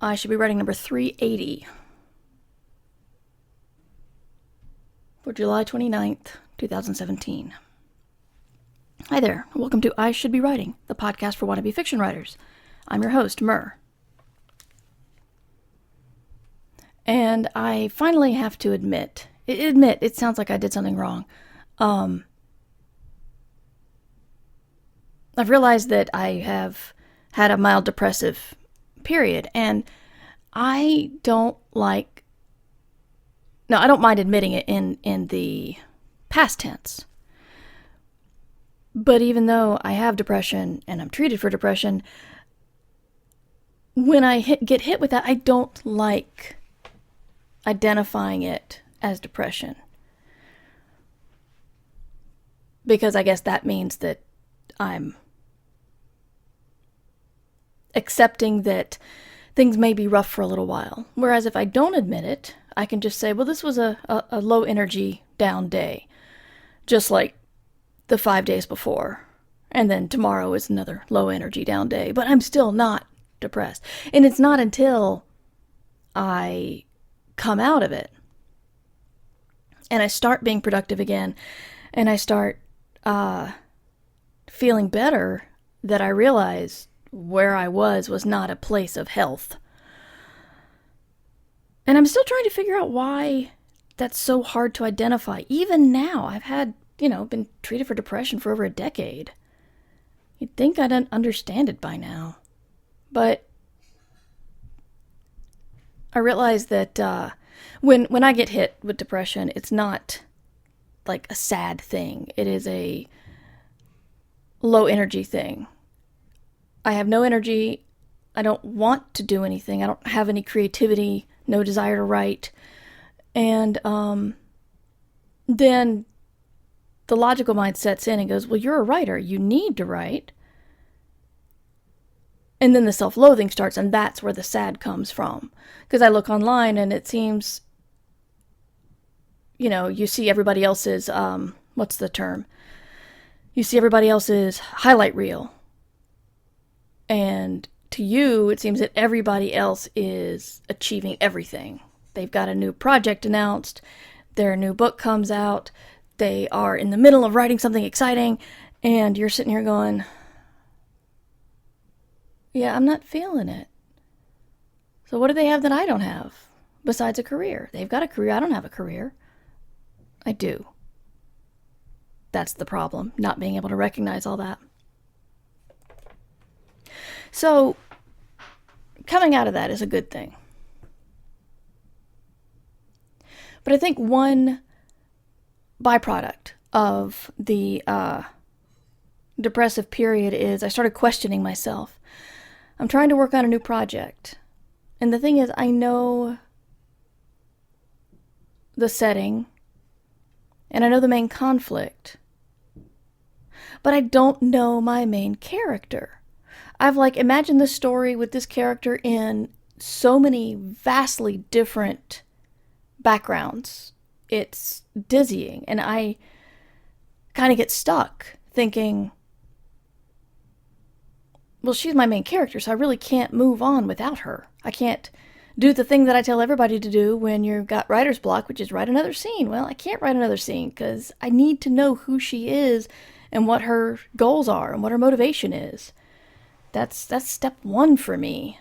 I should be writing number 380 for July 29th, 2017. Hi there, welcome to I Should Be Writing, the podcast for wannabe fiction writers. I'm your host, Mur. And I finally have to admit, it sounds like I did something wrong. I've realized that I have had a mild depressive period, and I don't mind admitting it in the past tense. But even though I have depression and I'm treated for depression, when I get hit with that, I don't like identifying it as depression. Because I guess that means that I'm accepting that things may be rough for a little while. Whereas if I don't admit it, I can just say, well, this was a low energy down day. Just like the 5 days before. And then tomorrow is another low energy down day. But I'm still not depressed. And it's not until I come out of it and I start being productive again and I start feeling better that I realize where I was not a place of health. And I'm still trying to figure out why that's so hard to identify. Even now, I've had, been treated for depression for over a decade. You'd think I'd understand it by now. But I realize that when I get hit with depression, it's not like a sad thing. It is a low energy thing. I have no energy. I don't want to do anything. I don't have any creativity, no desire to write. And then the logical mind sets in and goes, well, you're a writer. You need to write. And then the self-loathing starts, and that's where the sad comes from. Because I look online, and it seems, you see everybody else's, what's the term? You see everybody else's highlight reel. And to you, it seems that everybody else is achieving everything. They've got a new project announced, their new book comes out, they are in the middle of writing something exciting, and you're sitting here going, yeah, I'm not feeling it. So what do they have that I don't have besides a career? They've got a career. I don't have a career. I do. That's the problem, not being able to recognize all that. So, coming out of that is a good thing. But I think one byproduct of the depressive period is I started questioning myself. I'm trying to work on a new project. And the thing is, I know the setting, and I know the main conflict, but I don't know my main character. I've imagined this story with this character in so many vastly different backgrounds. It's dizzying, and I kind of get stuck thinking, well, she's my main character, so I really can't move on without her. I can't do the thing that I tell everybody to do when you've got writer's block, which is write another scene. Well, I can't write another scene because I need to know who she is and what her goals are and what her motivation is. That's step one for me.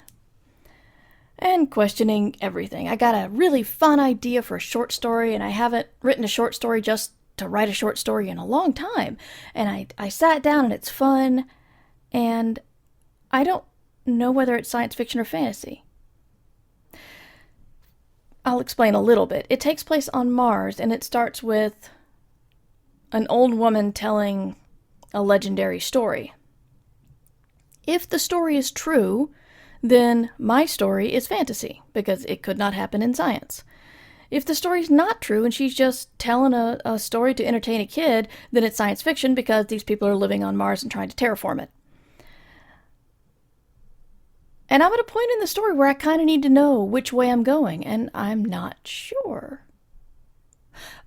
And questioning everything. I got a really fun idea for a short story, and I haven't written a short story just to write a short story in a long time. And I sat down, and it's fun, and I don't know whether it's science fiction or fantasy. I'll explain a little bit. It takes place on Mars, and it starts with an old woman telling a legendary story. If the story is true, then my story is fantasy, because it could not happen in science. If the story's not true and she's just telling a story to entertain a kid, then it's science fiction because these people are living on Mars and trying to terraform it. And I'm at a point in the story where I kind of need to know which way I'm going, and I'm not sure.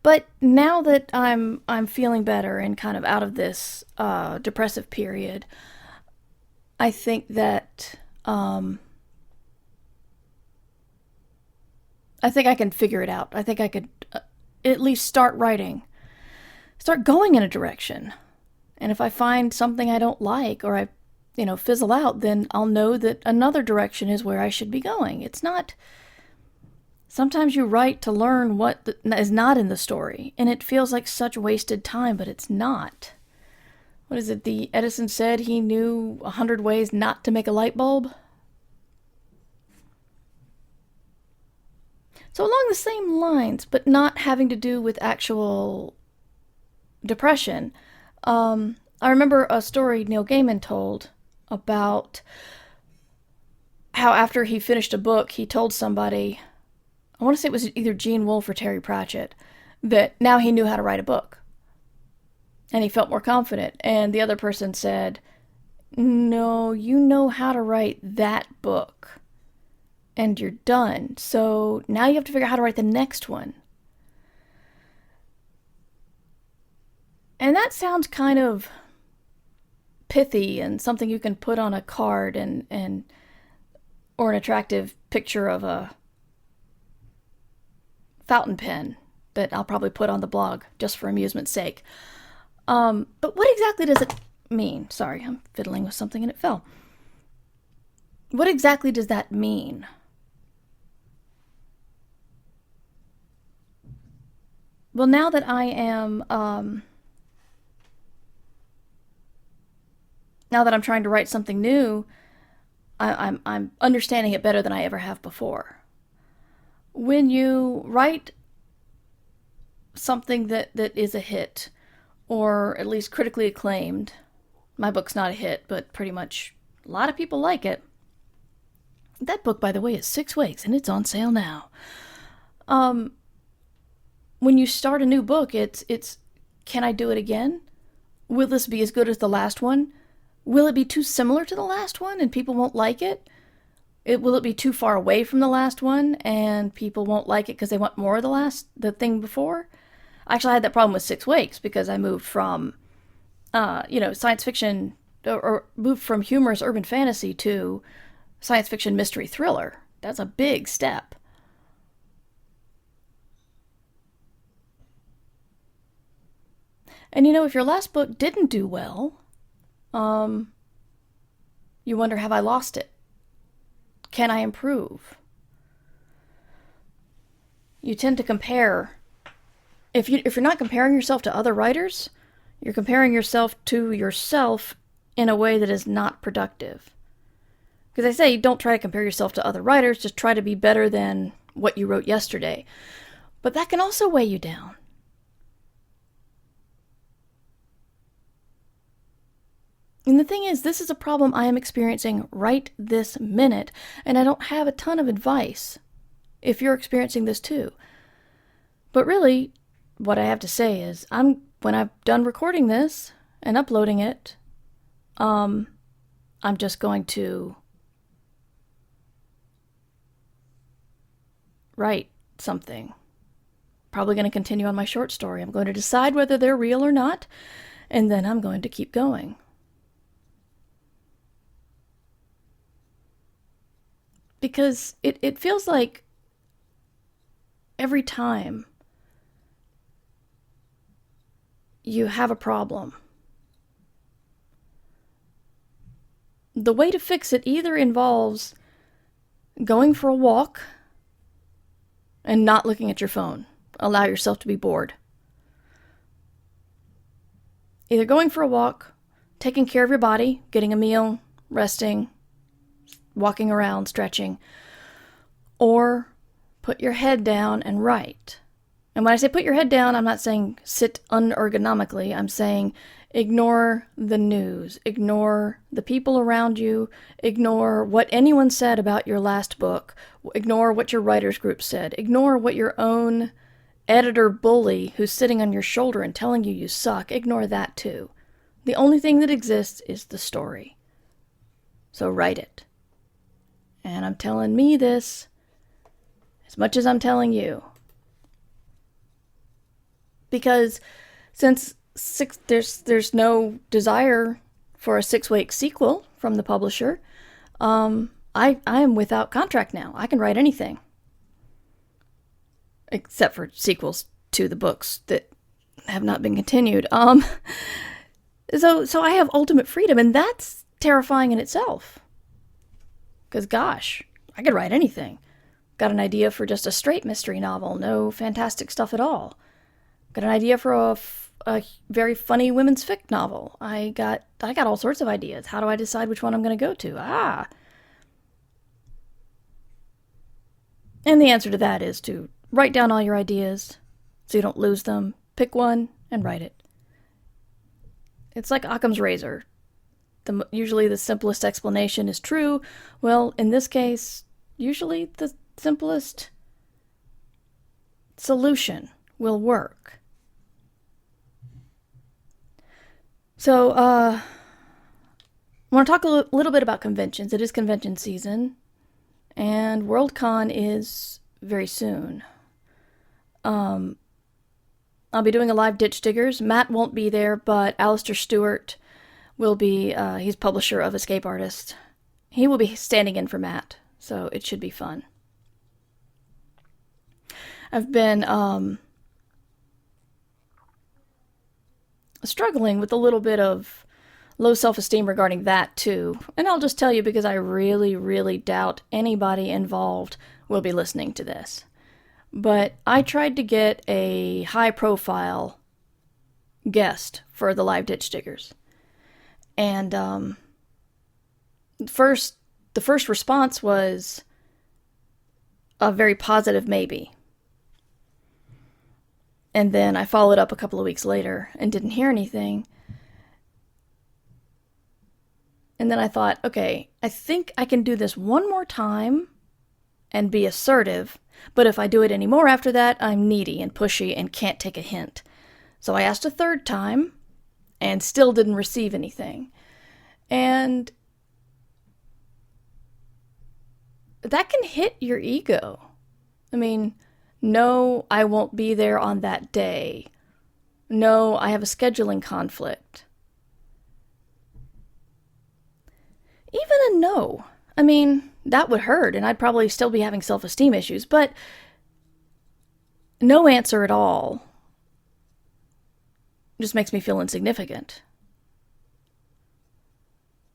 But now that I'm feeling better and kind of out of this depressive period, I think that I think I can figure it out. I think I could at least start writing, start going in a direction. And if I find something I don't like, or I, fizzle out, then I'll know that another direction is where I should be going. It's not. Sometimes you write to learn what is not in the story, and it feels like such wasted time, but it's not. What is it? The Edison said he knew 100 ways not to make a light bulb. So along the same lines, but not having to do with actual depression. I remember a story Neil Gaiman told about how after he finished a book, he told somebody, I want to say it was either Gene Wolfe or Terry Pratchett, that now he knew how to write a book. And he felt more confident. And the other person said, no, you know how to write that book. And you're done. So now you have to figure out how to write the next one. And that sounds kind of pithy and something you can put on a card and or an attractive picture of a fountain pen that I'll probably put on the blog just for amusement's sake. But what exactly does it mean? Sorry, I'm fiddling with something and it fell. What exactly does that mean? Well, now that I am, now that I'm trying to write something new, I'm understanding it better than I ever have before. When you write something that is a hit, or at least critically acclaimed, my book's not a hit, but pretty much a lot of people like it. That book, by the way, is 6 weeks, and it's on sale now. When you start a new book, it's can I do it again? Will this be as good as the last one? Will it be too similar to the last one and people won't like it? Will it be too far away from the last one and people won't like it because they want more of the thing before? Actually, I had that problem with 6 weeks because I moved from, science fiction, or moved from humorous urban fantasy to science fiction mystery thriller. That's a big step. And if your last book didn't do well, you wonder, have I lost it? Can I improve? You tend to compare. If you're not comparing yourself to other writers, you're comparing yourself to yourself in a way that is not productive. Because I say, don't try to compare yourself to other writers, just try to be better than what you wrote yesterday. But that can also weigh you down. And the thing is, this is a problem I am experiencing right this minute, and I don't have a ton of advice if you're experiencing this too. But really, what I have to say is, when I'm done recording this and uploading it, I'm just going to write something. Probably going to continue on my short story. I'm going to decide whether they're real or not, and then I'm going to keep going. Because it feels like every time you have a problem, the way to fix it either involves going for a walk and not looking at your phone. Allow yourself to be bored. Either going for a walk, taking care of your body, getting a meal, resting, walking around, stretching, or put your head down and write. And when I say put your head down, I'm not saying sit unergonomically. I'm saying ignore the news, ignore the people around you, ignore what anyone said about your last book, ignore what your writers group said, ignore what your own editor bully who's sitting on your shoulder and telling you suck, ignore that too. The only thing that exists is the story. So write it. And I'm telling me this as much as I'm telling you. Because since there's no desire for a 6-week sequel from the publisher, I am without contract now. I can write anything. except for sequels to the books that have not been continued. So I have ultimate freedom, and that's terrifying in itself. Because gosh, I could write anything. Got an idea for just a straight mystery novel, no fantastic stuff at all. Got an idea for a very funny women's fic novel. I got all sorts of ideas. How do I decide which one I'm going to go to? And the answer to that is to write down all your ideas so you don't lose them. Pick one and write it. It's like Occam's razor. Usually the simplest explanation is true. Well, in this case, usually the simplest solution will work. So, I want to talk a little bit about conventions. It is convention season, and WorldCon is very soon. I'll be doing a live Ditch Diggers. Matt won't be there, but Alistair Stewart will be, he's publisher of Escape Artist. He will be standing in for Matt, so it should be fun. I've been struggling with a little bit of low self-esteem regarding that too. And I'll just tell you because I really, really doubt anybody involved will be listening to this. But I tried to get a high-profile guest for the live Ditch Diggers. And the first response was a very positive maybe. And then I followed up a couple of weeks later and didn't hear anything. And then I thought, okay, I think I can do this one more time and be assertive. But if I do it any more after that, I'm needy and pushy and can't take a hint. So I asked a third time and still didn't receive anything. And that can hit your ego. I mean, no, I won't be there on that day. No, I have a scheduling conflict. Even a no. I mean, that would hurt, and I'd probably still be having self-esteem issues, but no answer at all just makes me feel insignificant.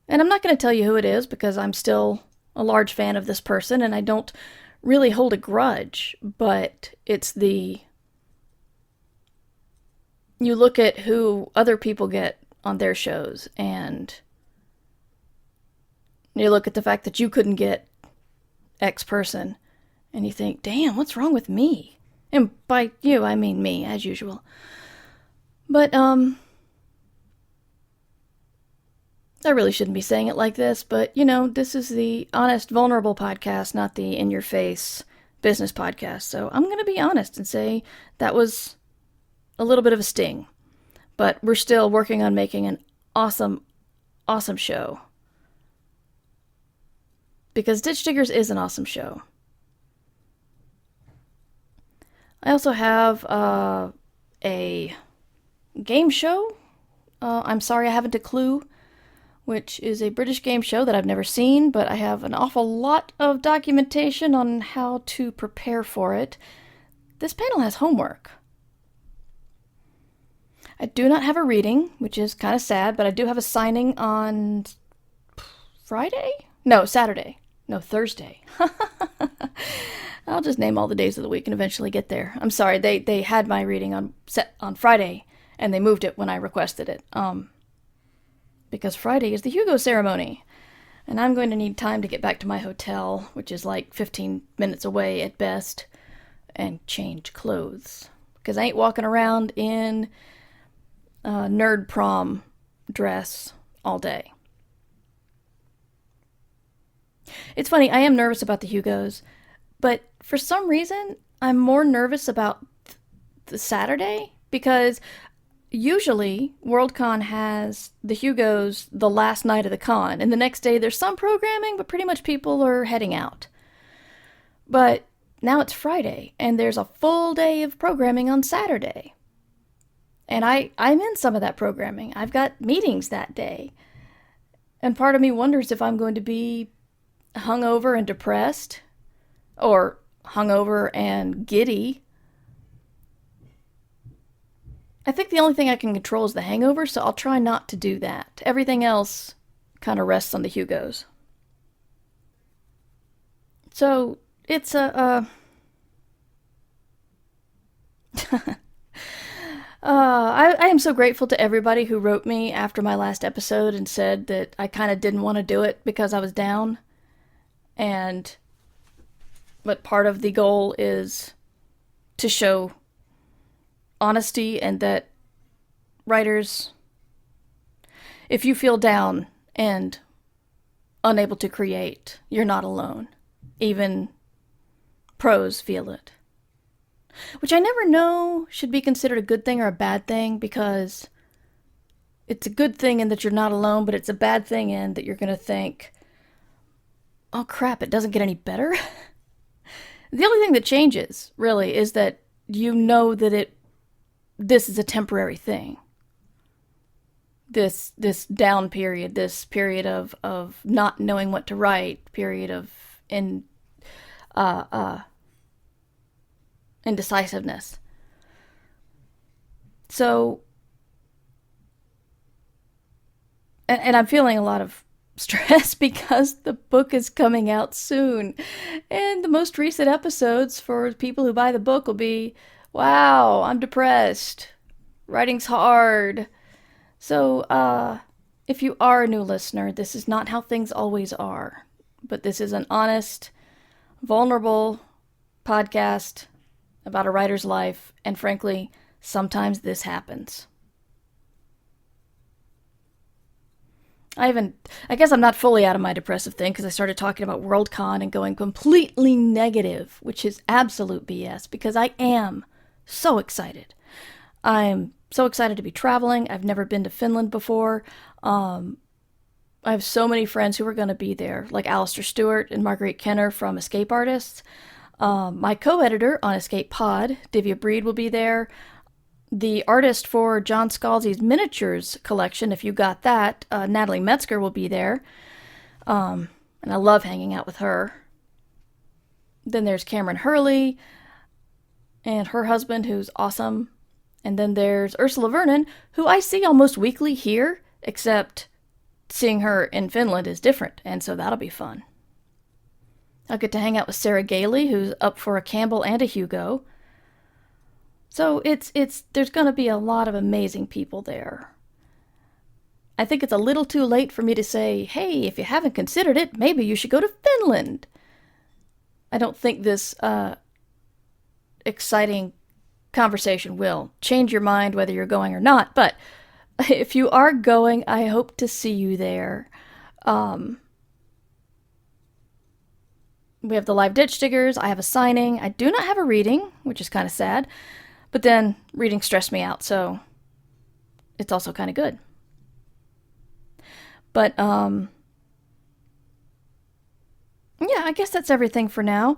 And I'm not going to tell you who it is, because I'm still a large fan of this person, and I don't really hold a grudge, but it's you look at who other people get on their shows, and you look at the fact that you couldn't get X person, and you think, damn, what's wrong with me? And by you, I mean me, as usual. But, I really shouldn't be saying it like this, but, this is the honest, vulnerable podcast, not the in-your-face business podcast. So I'm going to be honest and say that was a little bit of a sting. But we're still working on making an awesome, awesome show. Because Ditch Diggers is an awesome show. I also have a game show. I'm Sorry I Haven't a Clue, which is a British game show that I've never seen, but I have an awful lot of documentation on how to prepare for it. This panel has homework. I do not have a reading, which is kind of sad, but I do have a signing on Friday? No, Saturday. No, Thursday. I'll just name all the days of the week and eventually get there. I'm sorry, they had my reading on Friday, and they moved it when I requested it. Because Friday is the Hugo ceremony, and I'm going to need time to get back to my hotel, which is like 15 minutes away at best, and change clothes. Because I ain't walking around in nerd prom dress all day. It's funny, I am nervous about the Hugos, but for some reason, I'm more nervous about the Saturday, because usually WorldCon has the Hugos the last night of the con, and the next day there's some programming, but pretty much people are heading out. But now it's Friday, and there's a full day of programming on Saturday. And I'm in some of that programming. I've got meetings that day. And part of me wonders if I'm going to be hungover and depressed, or hungover and giddy, I think the only thing I can control is the hangover, so I'll try not to do that. Everything else kind of rests on the Hugos. So it's I am so grateful to everybody who wrote me after my last episode and said that I kind of didn't want to do it because I was down. And but part of the goal is to show honesty, and that writers, if you feel down and unable to create, you're not alone. Even pros feel it. Which I never know should be considered a good thing or a bad thing, because it's a good thing in that you're not alone, but it's a bad thing in that you're going to think, oh crap, it doesn't get any better. The only thing that changes, really, is that you know that this is a temporary thing. This down period, this period of not knowing what to write, period of indecisiveness. So, and I'm feeling a lot of stress because the book is coming out soon. And the most recent episodes for people who buy the book will be, wow, I'm depressed. Writing's hard. So, if you are a new listener, this is not how things always are. But this is an honest, vulnerable podcast about a writer's life. And frankly, sometimes this happens. I guess I'm not fully out of my depressive thing because I started talking about WorldCon and going completely negative, which is absolute BS, because I am so excited. I'm so excited to be traveling. I've never been to Finland before. I have so many friends who are going to be there, like Alistair Stewart and Marguerite Kenner from Escape Artists. My co-editor on Escape Pod, Divya Breed, will be there. The artist for John Scalzi's miniatures collection, if you got that, Natalie Metzger, will be there. And I love hanging out with her. Then there's Cameron Hurley and her husband, who's awesome. And then there's Ursula Vernon, who I see almost weekly here, except seeing her in Finland is different, and so that'll be fun. I'll get to hang out with Sarah Gailey, who's up for a Campbell and a Hugo. So there's going to be a lot of amazing people there. I think it's a little too late for me to say, hey, if you haven't considered it, maybe you should go to Finland. I don't think this exciting conversation will change your mind whether you're going or not, but if you are going, I hope to see you there. We have the live ditch diggers. I have a signing. I do not have a reading, which is kind of sad. But then reading stressed me out, so it's also kind of good. But, yeah, I guess that's everything for now.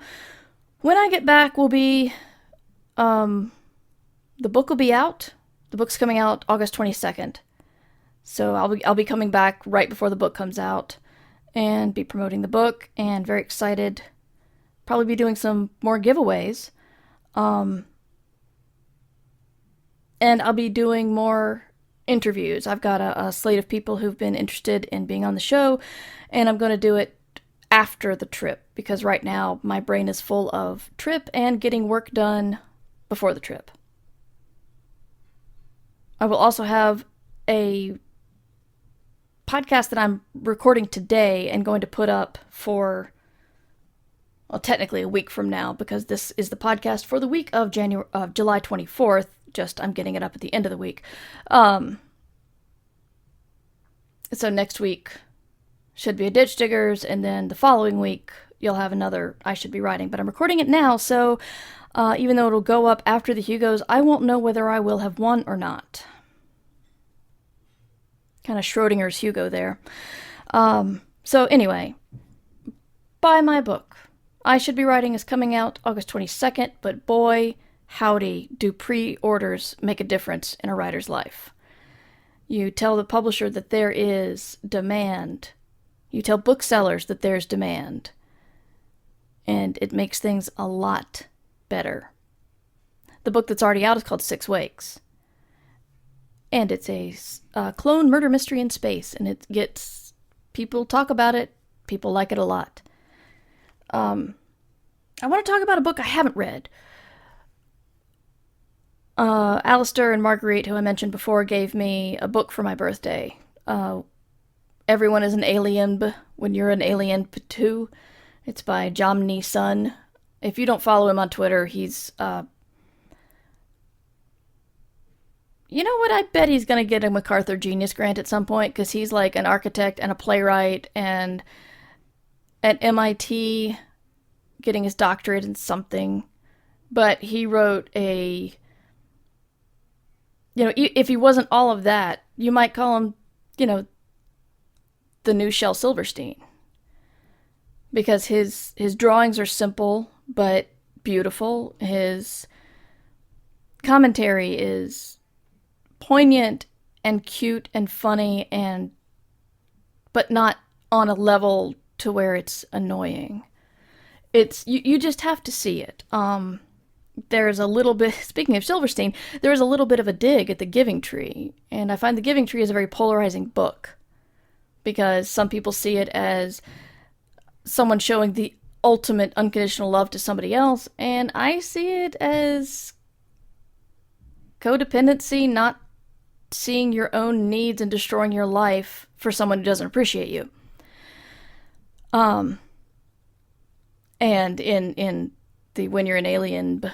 When I get back, the book will be out. The book's coming out August 22nd. So I'll be coming back right before the book comes out and be promoting the book, and very excited. Probably be doing some more giveaways. And I'll be doing more interviews. I've got a slate of people who've been interested in being on the show, and I'm going to do it after the trip, because right now my brain is full of trip and getting work done before the trip. I will also have a podcast that I'm recording today and going to put up for, well, technically a week from now, because this is the podcast for the week of July 24th. Just I'm getting it up at the end of the week. So next week should be a Ditch Diggers, and then the following week you'll have another I Should Be Writing. But I'm recording it now, so even though it'll go up after the Hugos, I won't know whether I will have won or not. Kind of Schrodinger's Hugo there. So anyway, buy my book. I Should Be Writing is coming out August 22nd, but boy, howdy, do pre-orders make a difference in a writer's life. You tell the publisher that there is demand. You tell booksellers that there's demand. And it makes things a lot better. The book that's already out is called 6 Wakes. and it's a clone murder mystery in space, and it gets people talk about it. People like it a lot. I want to talk about a book I haven't read. Alistair and Marguerite, who I mentioned before, gave me a book for my birthday. Everyone is an Aliebn when you're an Aliebn too. It's by Jomny son. If you don't follow him on Twitter, he's you know what? I bet he's going to get a MacArthur Genius Grant at some point, because he's like an architect and a playwright, and at MIT getting his doctorate in something. But he wrote a... if he wasn't all of that, you might call him, the new Shel Silverstein. Because his drawings are simple, but beautiful. His commentary is poignant and cute and funny, but not on a level to where it's annoying. It's you just have to see it. There's a little bit, speaking of Silverstein, there is a little bit of a dig at The Giving Tree, and I find The Giving Tree is a very polarizing book, because some people see it as someone showing the ultimate unconditional love to somebody else, and I see it as codependency, not seeing your own needs and destroying your life for someone who doesn't appreciate you. And in the when you're an alien,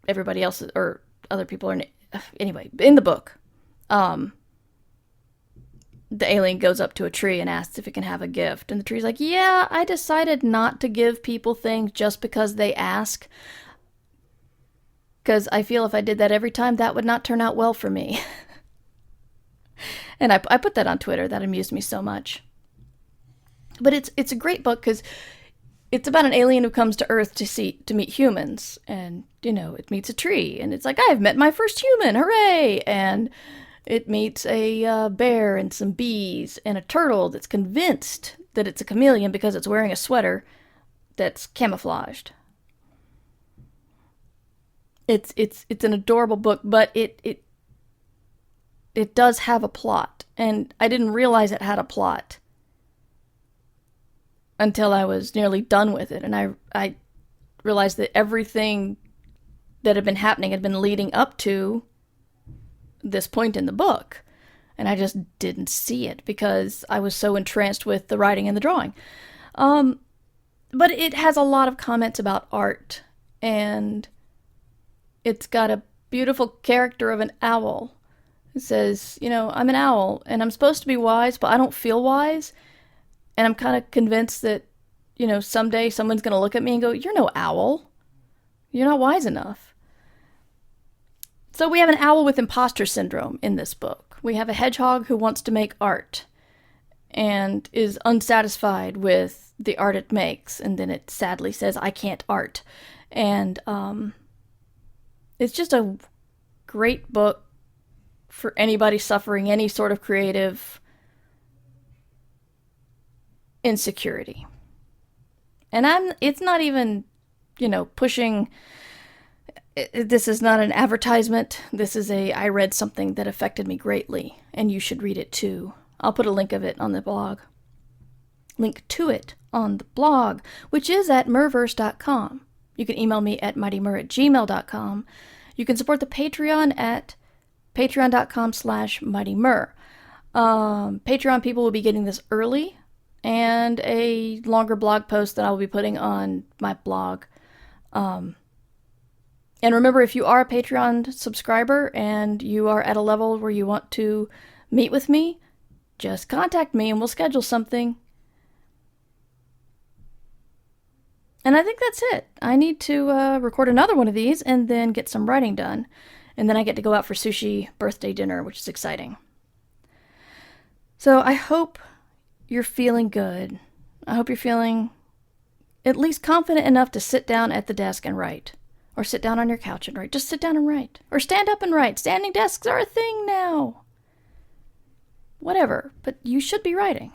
everybody else or other people are anyway. In the book, the alien goes up to a tree and asks if it can have a gift, and the tree's like, "Yeah, I decided not to give people things just because they ask, because I feel if I did that every time, that would not turn out well for me." And I put that on Twitter. That amused me so much. But it's a great book, because it's about an alien who comes to Earth to meet humans, and it meets a tree, and it's like, I've met my first human, hooray! And it meets a bear and some bees and a turtle that's convinced that it's a chameleon because it's wearing a sweater that's camouflaged. It's an adorable book, but it does have a plot, and I didn't realize it had a plot until I was nearly done with it, and I realized that everything that had been happening had been leading up to this point in the book, and I just didn't see it because I was so entranced with the writing and the drawing. But it has a lot of comments about art, and it's got a beautiful character of an owl. It says, I'm an owl, and I'm supposed to be wise, but I don't feel wise. And I'm kind of convinced that, someday someone's going to look at me and go, "You're no owl. You're not wise enough." So we have an owl with imposter syndrome in this book. We have a hedgehog who wants to make art and is unsatisfied with the art it makes. And then it sadly says, "I can't art." And it's just a great book for anybody suffering any sort of creative insecurity. And it's not even, pushing, this is not an advertisement. This is I read something that affected me greatly, and you should read it too. I'll put a link to it on the blog, which is at merverse.com. You can email me at mightymur@gmail.com. You can support the Patreon at patreon.com/mightymur. Patreon people will be getting this early, and a longer blog post that I will be putting on my blog. And remember, if you are a Patreon subscriber and you are at a level where you want to meet with me, just contact me and we'll schedule something. And I think that's it. I need to record another one of these and then get some writing done. And then I get to go out for sushi birthday dinner, which is exciting. So I hope you're feeling good. I hope you're feeling at least confident enough to sit down at the desk and write. Or sit down on your couch and write. Just sit down and write. Or stand up and write. Standing desks are a thing now. Whatever, but you should be writing.